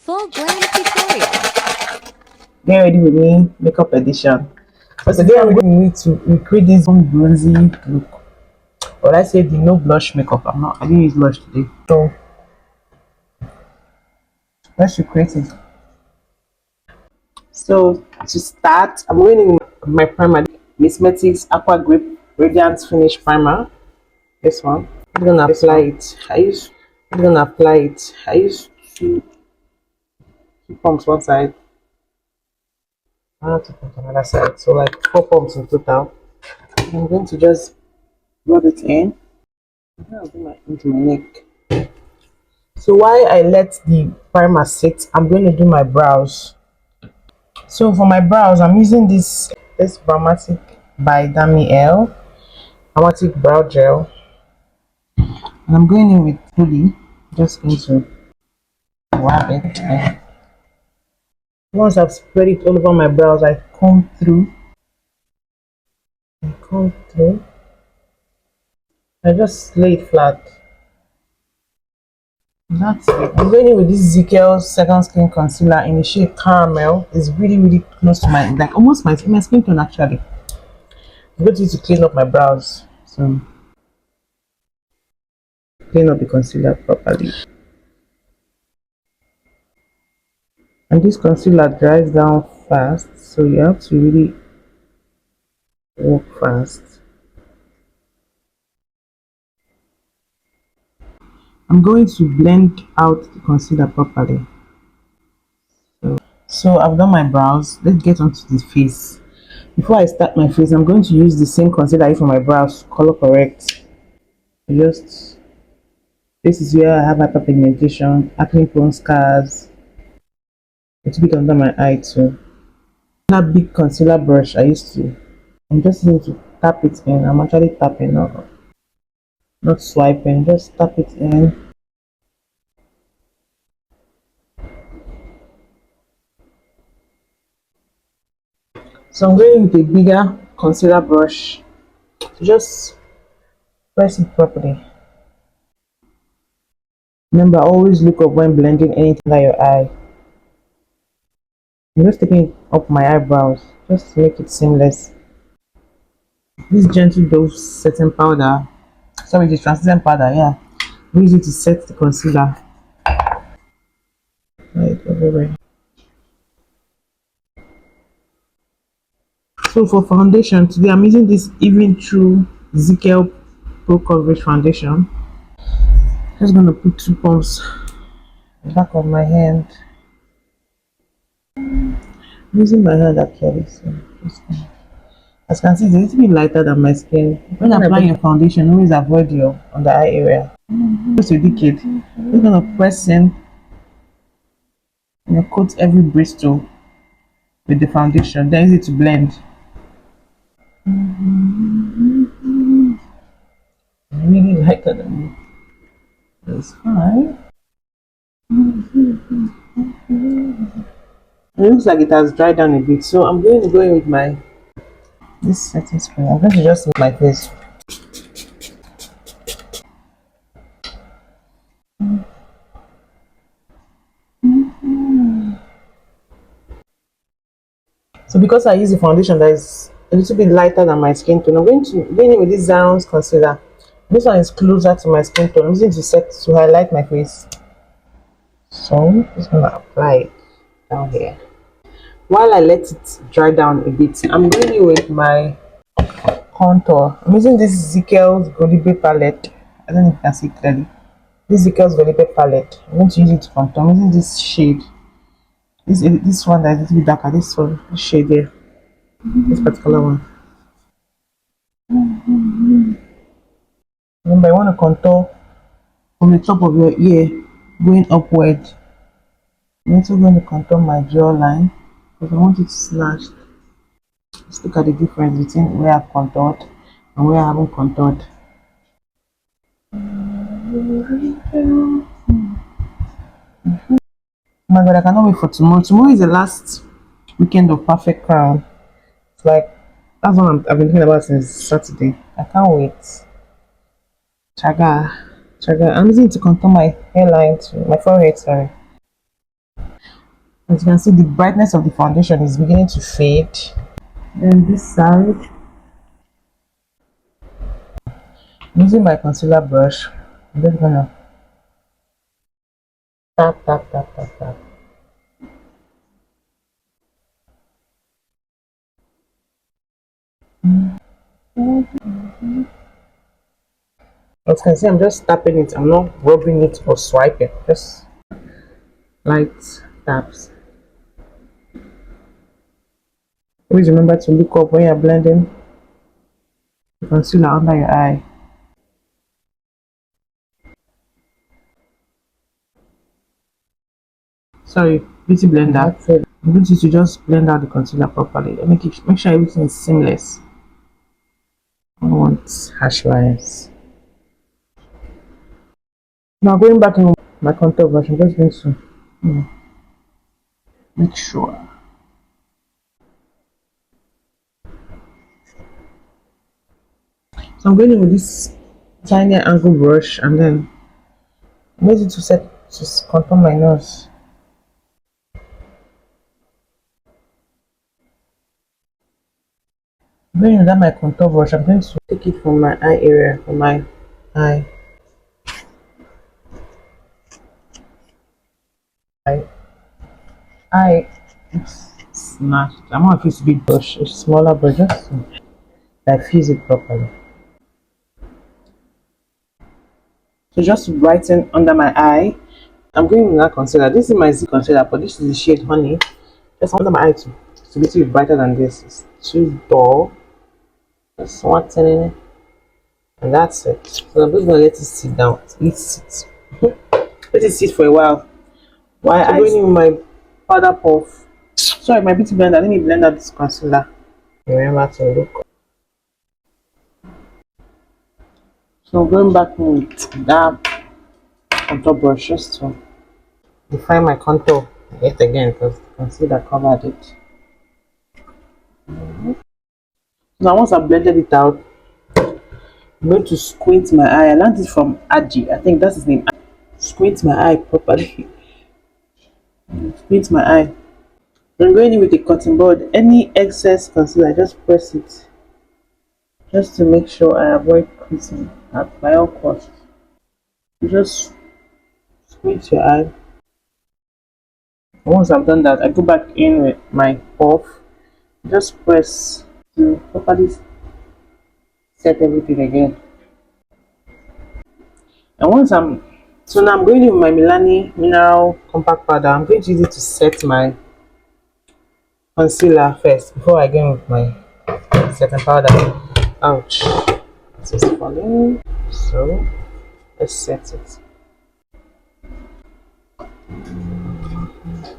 full glam tutorial. Get ready with me, makeup edition. So today I'm going to recreate this bronzy look. Or I say the no blush makeup. I didn't use blush today. So let's recreate it. So to start, I'm going in with my primer, Miss Metis Aqua Grip Radiant Finish Primer. This one. I'm gonna apply it. I use two pumps one side, and two pumps on the other side. So like 4 pumps in total. I'm going to just rub it in. I'll do into my neck. So while I let the primer sit, I'm going to do my brows. So for my brows, I'm using this Bromatic by Dami L Bromatic brow gel, and I'm going in with fully, just going to wrap it. And once I've spread it all over my brows, I comb through. I just lay it flat. That's it. I'm going in with this Ezekiel Second Skin Concealer in the shade Caramel. It's really close to my, like almost my skin tone actually. I'm going to use to clean up my brows. So clean up the concealer properly. And this concealer dries down fast, so you have to really work fast. I'm going to blend out the concealer properly. So I've done my brows. Let's get onto the face. Before I start my face, I'm going to use the same concealer for my brows, color correct. Just this is where I have hyperpigmentation, acne prone scars, a little bit under my eye too. That big concealer brush I used to. I'm just going to tap it in. I'm actually tapping, not swiping. Just tap it in. So I'm going with a bigger concealer brush to just press it properly. Remember, always look up when blending anything under your eye. I'm just taking it up my eyebrows just to make it seamless. This gentle Dove setting powder, sorry, the translucent powder, yeah, we use it to set the concealer right everywhere. So for foundation today, I'm using this Even True Ezekiel Pro Coverage Foundation. Just gonna put 2 pumps on the back of my hand. I'm using my hand actually, so as you can see, it's a little bit lighter than my skin. When applying your foundation, always avoid your under eye area. Just a decade. Just gonna press in and coat every bristle with the foundation. Then easy to blend. Really lighter than me. That's fine. It looks like it has dried down a bit, so I'm going to go in with my this setting spray. I'm going to just make my face. So because I use the foundation that is a little bit lighter than my skin tone, I'm going to go in with this Zaron's concealer. This one is closer to my skin tone. I'm using to highlight my face. So I'm just gonna apply it down here. While I let it dry down a bit, I'm going in with my contour. I'm using this Ezekiel's Golibe palette. I don't know if you can see clearly. This Ezekiel's Golibe palette. I'm going to use it to contour. I'm using this shade. This one that is a little bit darker. This shade here. This particular one. Remember, I want to contour from the top of your ear going upward. I'm also going to contour my jawline because I want it snatched. Let's look at the difference between where I've contoured and where I haven't contoured. Oh my god, I cannot wait for tomorrow. Tomorrow is the last weekend of Perfect Crown. It's like, that's what I've been thinking about since Saturday. I can't wait. Chaga. I'm using it to contour my hairline, my forehead, sorry. As you can see, the brightness of the foundation is beginning to fade. Then this side, using my concealer brush, I'm just gonna tap, tap, tap, tap, tap. As you can see, I'm just tapping it. I'm not rubbing it or swiping. Just light taps. Always remember to look up when you're blending the concealer under your eye. Sorry, beauty blender. That's it. I'm going to just blend out the concealer properly. Make sure everything is seamless. I don't want harsh lines. Now going back in my contour brush, I'm just going to make sure. So I'm going in with this tiny angle brush and then I'm going to contour my nose. Going without my contour brush, I'm going to take it from my eye area, from my eye. I smashed. I'm gonna use a big brush, a smaller brush, just to like fuse it properly. So just to brighten under my eye, I'm going with that concealer. This is my Z concealer, but this is the shade Honey. Just under my eye to be brighter than this. It's too dull. Just one turning it, and that's it. So I'm just gonna let it sit down. Let it sit. Let it sit for a while. While I'm going in with my powder puff. Sorry, my beauty blender. Let me blend out this concealer. Remember to look. So going back with that contour brush just to define my contour yet again because the concealer covered it. Now once I've blended it out, I'm going to squint my eye. I learned it from Aji. I think that's his name. Squint my eye properly. Squint my eye. I'm going in with a cotton bud. Any excess concealer, just press it. Just to make sure I avoid creasing at by all costs. You just squint your eye. Once I've done that, I go back in with my puff. Just press to properly set everything again. And once so now I'm going in with my Milani mineral compact powder. I'm going to use it to set my concealer first before I go in with my setting powder. Ouch, this is falling. So let's set it.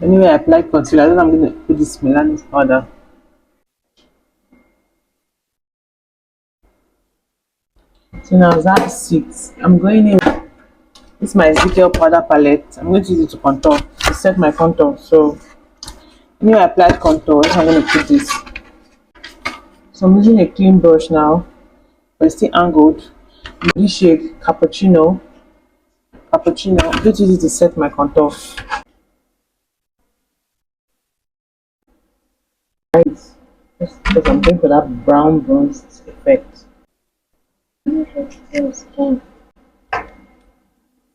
Anyway, I applied concealer, then I'm going to put this Milani powder. So now that sits, I'm going in. This is my Ezekiel powder palette. I'm going to use it to contour, to set my contour. So anyway, I applied contour, so I'm going to put this. So I'm using a clean brush now, but it's still angled. This shade cappuccino. I'm going to use it to set my contour. Just because I'm going for that brown bronze effect.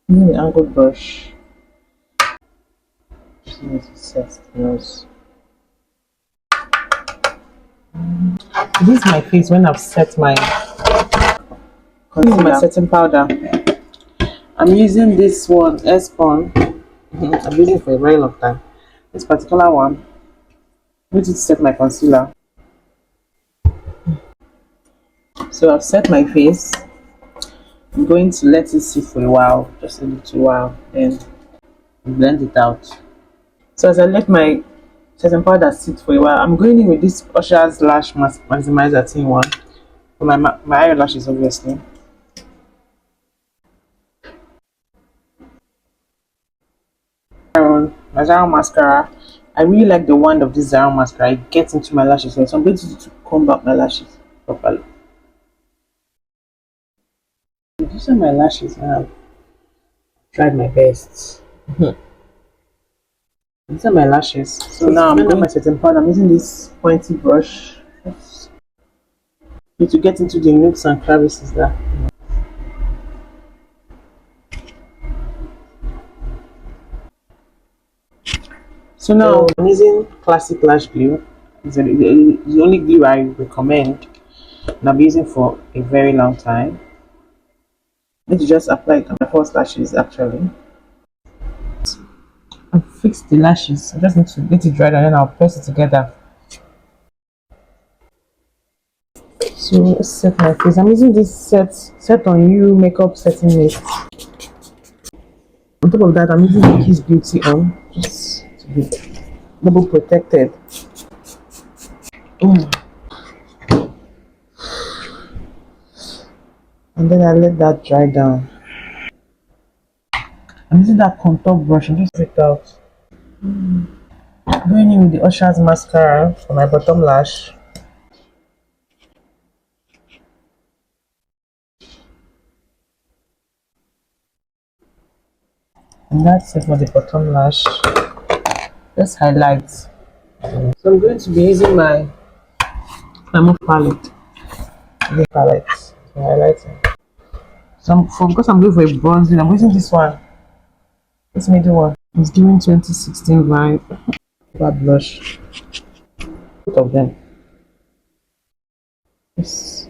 Using the angled brush. Using it to set the nose. This is my face when I've set my concealer. My setting powder. I'm using this one, S-Pon. I've been using it for a very long time. This particular one, I'm going to set my concealer. So I've set my face. I'm going to let it sit for a while, just a little while, then blend it out. So as I let my setting powder sit for a while, I'm going in with this Usher's Lash Maximizer Thing one for my eyelashes, obviously. My Zara mascara. I really like the wand of this Zara mascara. It gets into my lashes well, so I'm going to comb back my lashes properly. These are my lashes, and I've tried my best. These are my lashes. So now I'm going my setting powder. I'm using this pointy brush to get into the nooks and crevices there. So now I'm using classic lash glue. It's the only glue I recommend, and I've been using for a very long time. I need to just apply it on my first lashes actually. I've fixed the lashes. I just need to get it dried and then I'll press it together. So let's set my face. I'm using this set on you makeup setting mist. On top of that, I'm using the Kiss Beauty on just to be double protected. Mm. And then I let that dry down. I'm using that contour brush and just take it out. Going in with the Usher's mascara for my bottom lash. And that's it for the bottom lash. Just highlights. So I'm going to be using my move palette. The palette for highlighting. So because I'm going for a bronzing, I'm using this one. This middle one. It's giving 2016 vibe. Bad blush. Both of them. Yes.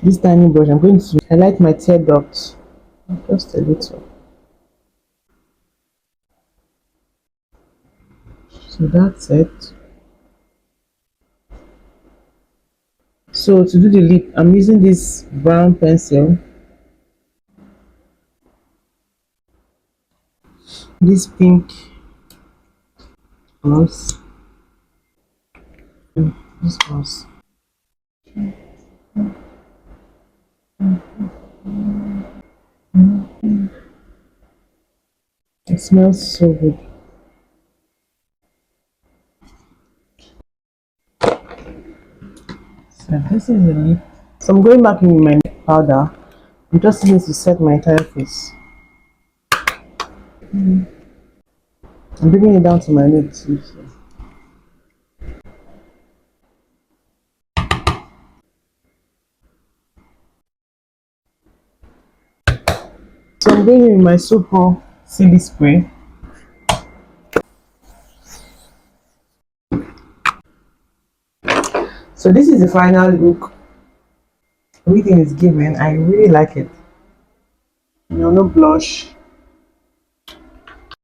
This tiny brush, I'm going to highlight my tear duct just a little. So that's it. So to do the lip, I'm using this brown pencil. This pink gloss. This gloss. It smells so good. So this is the lip. So I'm going back in with my neck powder. I'm just using to set my entire face. I'm bringing it down to my neck too. So I'm going in with my Super Silly Spray. So this is the final look. Everything is given. I really like it. No blush.